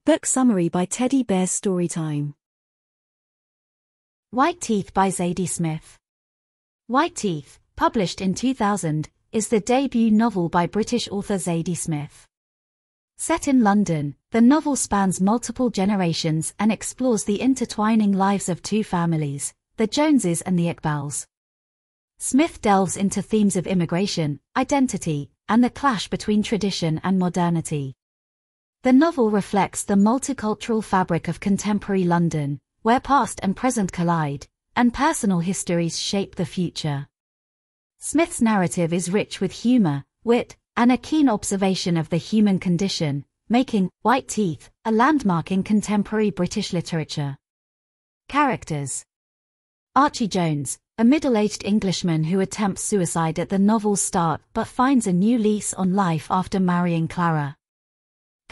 Book summary by Teddy Bear's Storytime. White Teeth by Zadie Smith. White Teeth, published in 2000, is the debut novel by British author Zadie Smith. Set in London, the novel spans multiple generations and explores the intertwining lives of two families, the Joneses and the Iqbals. Smith delves into themes of immigration, identity, and the clash between tradition and modernity. The novel reflects the multicultural fabric of contemporary London, where past and present collide, and personal histories shape the future. Smith's narrative is rich with humor, wit, and a keen observation of the human condition, making White Teeth a landmark in contemporary British literature. Characters: Archie Jones, a middle-aged Englishman who attempts suicide at the novel's start but finds a new lease on life after marrying Clara.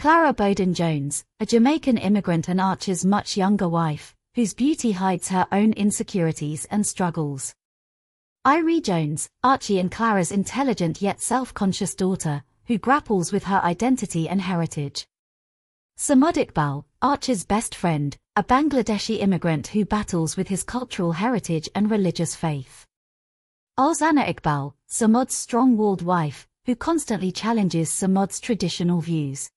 Clara Bowden Jones, a Jamaican immigrant and Archie's much younger wife, whose beauty hides her own insecurities and struggles. Iqbal Jones, Archie and Clara's intelligent yet self-conscious daughter, who grapples with her identity and heritage. Iqbal, Archie's best friend, a Bangladeshi immigrant who battles with his cultural heritage and religious faith. Iqbal, Samod's strong-willed wife, who constantly challenges Samod's traditional views.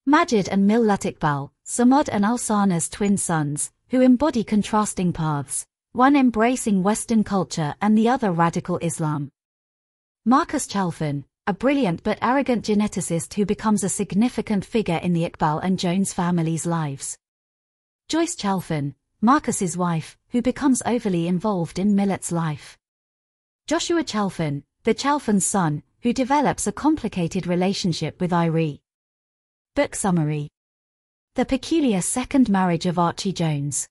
Majid and Millat Iqbal, Samod and Alsana's twin sons, who embody contrasting paths, one embracing Western culture and the other radical Islam. Marcus Chalfan, a brilliant but arrogant geneticist who becomes a significant figure in the Iqbal and Jones families' lives. Joyce Chalfan, Marcus's wife, who becomes overly involved in Millat's life. Joshua Chalfan, the Chalfan's son, who develops a complicated relationship with Iqbal. Book summary. The peculiar second marriage of Archie Jones.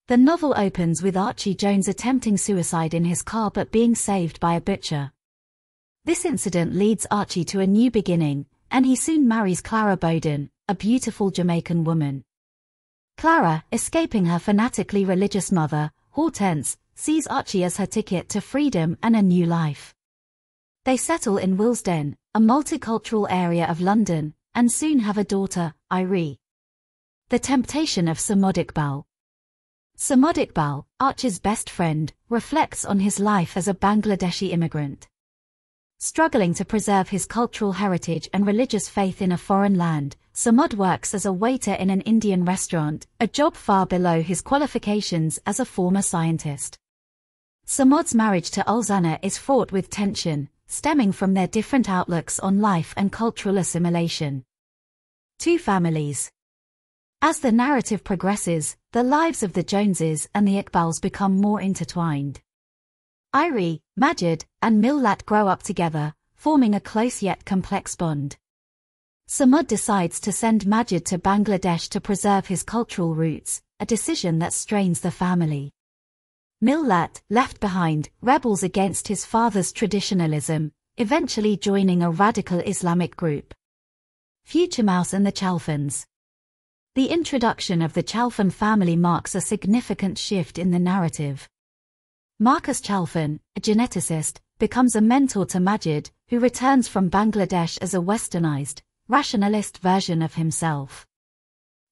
The novel opens with Archie Jones attempting suicide in his car but being saved by a butcher. This incident leads Archie to a new beginning, and he soon marries Clara Bowden, a beautiful Jamaican woman. Clara, escaping her fanatically religious mother, Hortense, sees Archie as her ticket to freedom and a new life. They settle in Willesden, a multicultural area of London, and soon have a daughter, Iqbal. The temptation of Iqbal. Iqbal, Archie's best friend, reflects on his life as a Bangladeshi immigrant. Struggling to preserve his cultural heritage and religious faith in a foreign land, Samod works as a waiter in an Indian restaurant, a job far below his qualifications as a former scientist. Samod's marriage to Alsana is fraught with tension, stemming from their different outlooks on life and cultural assimilation. Two families. As the narrative progresses, the lives of the Joneses and the Iqbals become more intertwined. Iqbal, Majid, and Millat grow up together, forming a close yet complex bond. Samod decides to send Majid to Bangladesh to preserve his cultural roots, a decision that strains the family. Millat, left behind, rebels against his father's traditionalism, eventually joining a radical Islamic group. Future Mouse and the Chalfans. The introduction of the Chalfan family marks a significant shift in the narrative. Marcus Chalfan, a geneticist, becomes a mentor to Majid, who returns from Bangladesh as a westernized, rationalist version of himself.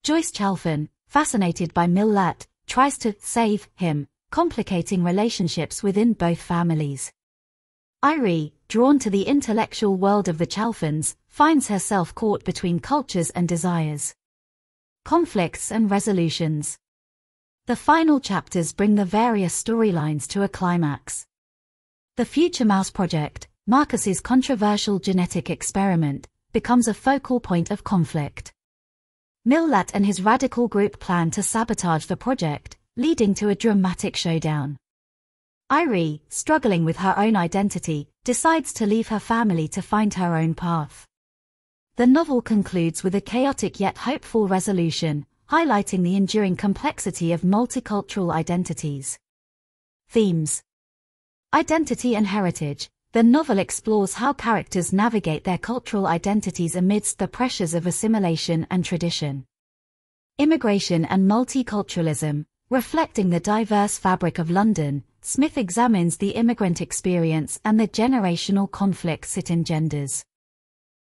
Joyce Chalfan, fascinated by Millat, tries to save him, complicating relationships within both families. Iqbal, drawn to the intellectual world of the Chalfans, finds herself caught between cultures and desires. Conflicts and resolutions. The final chapters bring the various storylines to a climax. The Future Mouse Project, Marcus's controversial genetic experiment, becomes a focal point of conflict. Millat and his radical group plan to sabotage the project, leading to a dramatic showdown. Iqbal, struggling with her own identity, decides to leave her family to find her own path. The novel concludes with a chaotic yet hopeful resolution, highlighting the enduring complexity of multicultural identities. Themes. Identity and heritage. The novel explores how characters navigate their cultural identities amidst the pressures of assimilation and tradition. Immigration and multiculturalism. Reflecting the diverse fabric of London, Smith examines the immigrant experience and the generational conflicts it engenders.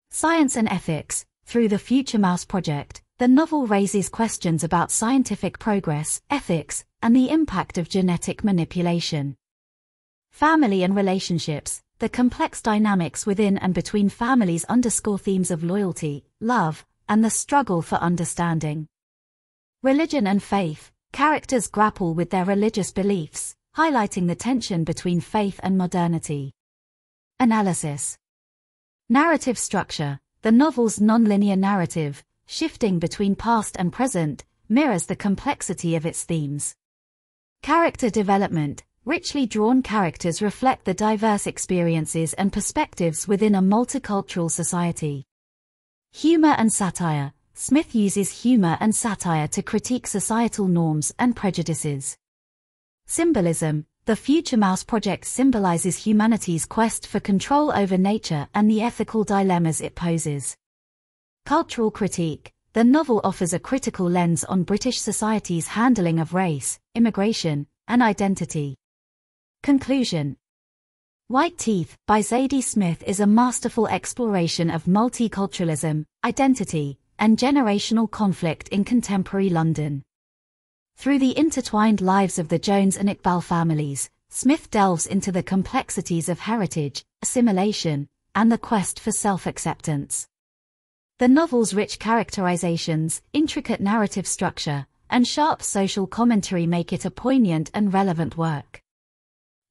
Science and ethics. Through the Future Mouse Project, the novel raises questions about scientific progress, ethics, and the impact of genetic manipulation. Family and relationships. The complex dynamics within and between families underscore themes of loyalty, love, and the struggle for understanding. Religion and faith. Characters grapple with their religious beliefs, highlighting the tension between faith and modernity. Analysis. Narrative structure. The novel's non-linear narrative, shifting between past and present, mirrors the complexity of its themes. Character development. Richly drawn characters reflect the diverse experiences and perspectives within a multicultural society. Humor and satire. Smith uses humor and satire to critique societal norms and prejudices. Symbolism. The Future Mouse Project symbolizes humanity's quest for control over nature and the ethical dilemmas it poses. Cultural critique. The novel offers a critical lens on British society's handling of race, immigration, and identity. Conclusion. White Teeth by Zadie Smith is a masterful exploration of multiculturalism, identity, and generational conflict in contemporary London. Through the intertwined lives of the Jones and Iqbal families, Smith delves into the complexities of heritage, assimilation, and the quest for self-acceptance. The novel's rich characterizations, intricate narrative structure, and sharp social commentary make it a poignant and relevant work.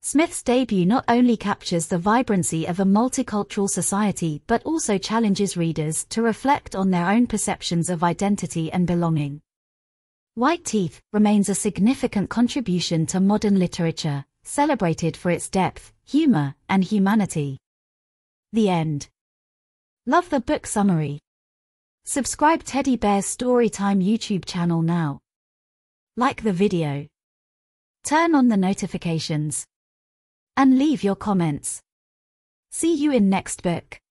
Smith's debut not only captures the vibrancy of a multicultural society but also challenges readers to reflect on their own perceptions of identity and belonging. White Teeth remains a significant contribution to modern literature, celebrated for its depth, humor, and humanity. The end. Love the book summary. Subscribe Teddy Bear's Storytime YouTube channel now. Like the video. Turn on the notifications. And leave your comments. See you in next book.